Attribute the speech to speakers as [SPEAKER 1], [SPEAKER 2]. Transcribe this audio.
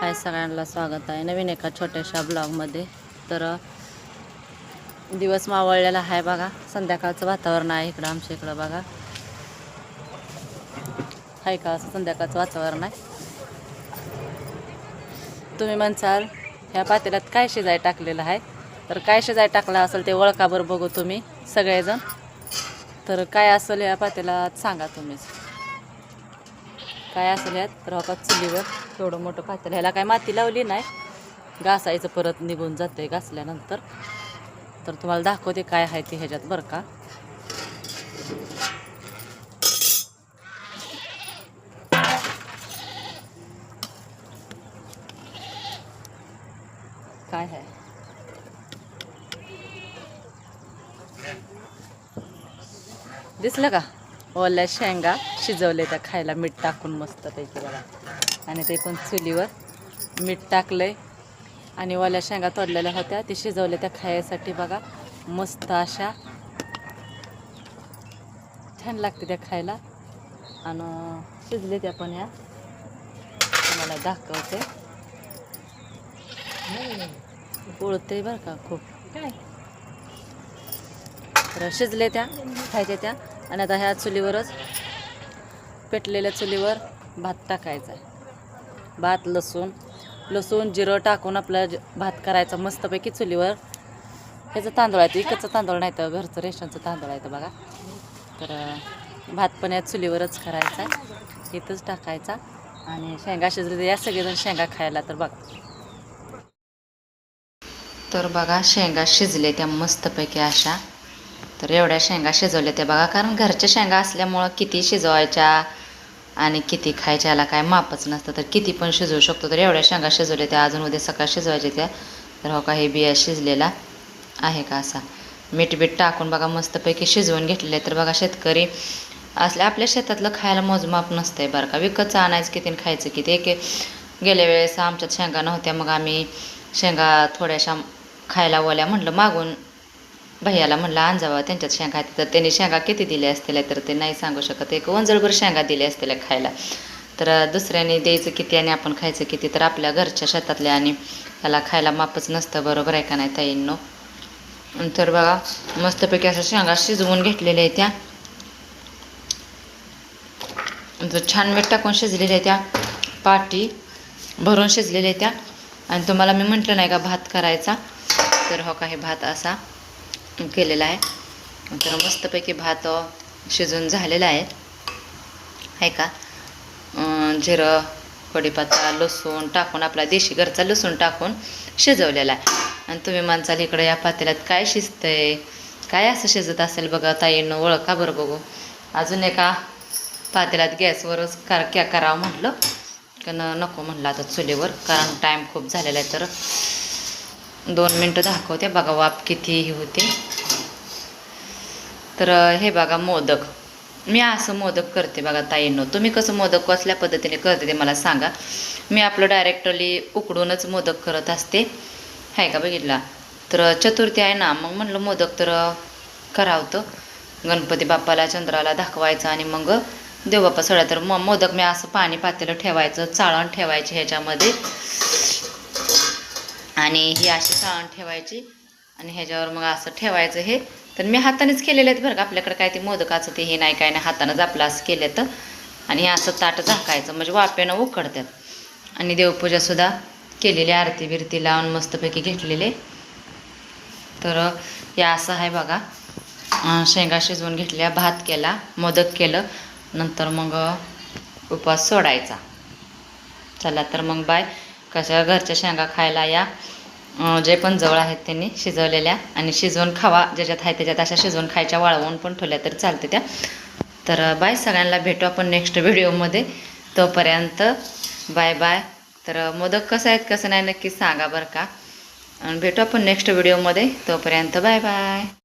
[SPEAKER 1] हाय सगळ्यांना स्वागत आहे नवीन एका छोट्याशा ब्लॉगमध्ये। तर दिवस मावळलेला आहे बघा, संध्याकाळचं वातावरण आहे इकडं आमच्या इकडं बघा, हाय का असं संध्याकाळचं वातावरण आहे। तुम्ही म्हणसाल ह्या पातेल्यात काय शिजाय टाकलेलं आहे, तर काय शिजाय टाकलं असेल ते ओळखा बरं बघू तुम्ही सगळेजण। तर काय असेल या पातेल्यात सांगा तुम्हीच, काय असेल यात। तर हो चुलीवर थोडं मोठं पातेलं, ह्याला काय माती लावली नाही, घासायचं परत निघून जाते घासल्यानंतर। तर तुम्हाला दाखवते काय आहे ते ह्याच्यात बरं का। काय आहे दिसलं का, ओल्या शेंगा शिजवले त्या खायला मीठ टाकून मस्त पैकी बघा। आणि ते पण चुलीवर मीठ टाकलंय आणि ओल्या शेंगा तोडलेल्या होत्या ते शिजवले त्या खायसाठी बघा, मस्त अशा छान लागते त्या खायला। आणि शिजले त्या पण ह्या तुम्हाला दाखवते, उळते बरं का खूप। काय तर शिजले त्या खायच्या त्या। आणि आता ह्या चुलीवरच पेटलेल्या चुलीवर भात टाकायचा आहे। भात लसूण जिरं टाकून आपला भात करायचा मस्तपैकी चुलीवर। ह्याचं तांदूळ आहे, इकडचं तांदूळ नाही तर घरचं रेशनचं तांदूळ आहे बघा। तर भात पण या चुलीवरच करायचा आहे, इथंच टाकायचा। आणि शेंगा शिजले या सगळेजण शेंगा खायला। तर बघा, तर बघा शेंगा शिजले त्या मस्तपैकी अशा। तर एवढ्या शेंगा शिजवल्या त्या बघा, कारण घरच्या शेंगा असल्यामुळं किती शिजवायच्या आणि किती खायच्या याला काय मापच नसतं, तर किती पण शिजवू शकतो। तर एवढ्या शेंगा शिजवल्या त्या, अजून उद्या सकाळ शिजवायच्या त्या। तर हो का हे बिया शिजलेला आहे का असा, मीठ बीठ टाकून बघा मस्तपैकी शिजवून घेतलेले। तर बघा शेतकरी असल्या आपल्या शेतातलं खायला मोजमाप नसतंय बरं का, विकतचं आणायचं किती आणि खायचं किती। गेल्या वेळेस आमच्यात शेंगा नव्हत्या, मग आम्ही शेंगा थोड्याशा खायला ओल्या म्हटलं मागून भैयाला म्हणलं आणजावं त्यांच्यात शेंगा आहेत। तर त्यांनी शेंगा किती दिल्या असतील तर ते नाही सांगू शकत, एक वंजळभर शेंगा दिल्या असतील खायला। तर दुसऱ्याने द्यायचं किती आणि आपण खायचं किती, तर आपल्या घरच्या शेतातल्या आणि त्याला खायला मापच नसतं, बरोबर आहे का नाही ताईंनो। तर बघा मस्तपैकी असं शेंगा शिजवून घेतलेल्या आहेत त्या, छान मीठ टाकून शिजलेल्या त्या, पाटी भरून शिजलेल्या त्या। आणि तुम्हाला मी म्हटलं नाही का भात करायचा, तर हो का हे भात असा केलेला आहे। तर मस्तपैकी भात शिजून झालेला आहे का। जिरं कढीपत्ता लसूण टाकून आपला देशी घरचा लसूण टाकून शिजवलेला आहे। आणि तुम्ही म्हणसाल इकडे या पातेल्यात काय शिजतंय, काय असं शिजत असेल बघा ताईंनो, ओळखा बरं बघू। अजून एका पातेल्यात गॅसवरच करावं म्हटलं, पण नको म्हटलं आता चुलीवर, कारण टाईम खूप झालेला आहे। तर 2 मिनटं दाखवते बघा वाफ किती ही होते। तर हे बघा मोदक, मी असं मोदक करते बघा ताईंनो, तुम्ही कसं मोदक कसल्या पद्धतीने करते ते मला सांगा। मी आपलं डायरेक्टली उकडूनच मोदक करत असते, आहे का बघितला। तर चतुर्थी आहे ना, मग म्हणलं मोदक तर करावतं, गणपती बाप्पाला चंद्राला दाखवायचं आणि मग देवबाप्पा सगळ्या। तर मग मोदक मी असं पाणी पातेलं ठेवायचं, चाळण ठेवायची ह्याच्यामध्ये, आणि ही अशी चाळण ठेवायची आणि ह्याच्यावर मग असं ठेवायचं हे। तर मी हातानेच केलेले आहेत बरं का, आपल्याकडे काय ते मोदकाचं ते हे नाही काय नाही, हातानंच आपलं असं केलं तर। आणि हे असं ताट झाकायचं म्हणजे वाफेनं उकडतात। आणि देवपूजासुद्धा केलेली, आरती बिरती लावून मस्तपैकी घेतलेले। तर हे असं आहे बघा, शेंगा शिजवून घेतल्या, भात केला, मोदक केलं, नंतर मग उपवास सोडायचा। चला तर मग बाय, कशा घरच्या शेंगा खायला या, जे पण जवळ आहेत त्यांनी शिजवलेल्या, आणि शिजवून खावा, ज्याच्यात आहे त्याच्यात अशा शिजवून खायच्या, वाळवून पण ठेवल्या तर चालते त्या। तर बाय, सगळ्यांना भेटू आपण नेक्स्ट व्हिडिओमध्ये, तोपर्यंत बाय बाय। तर मोदक कसं आहेत कसं नाही नक्की सांगा बरं का, आणि भेटू आपण नेक्स्ट व्हिडिओमध्ये, तोपर्यंत बाय बाय।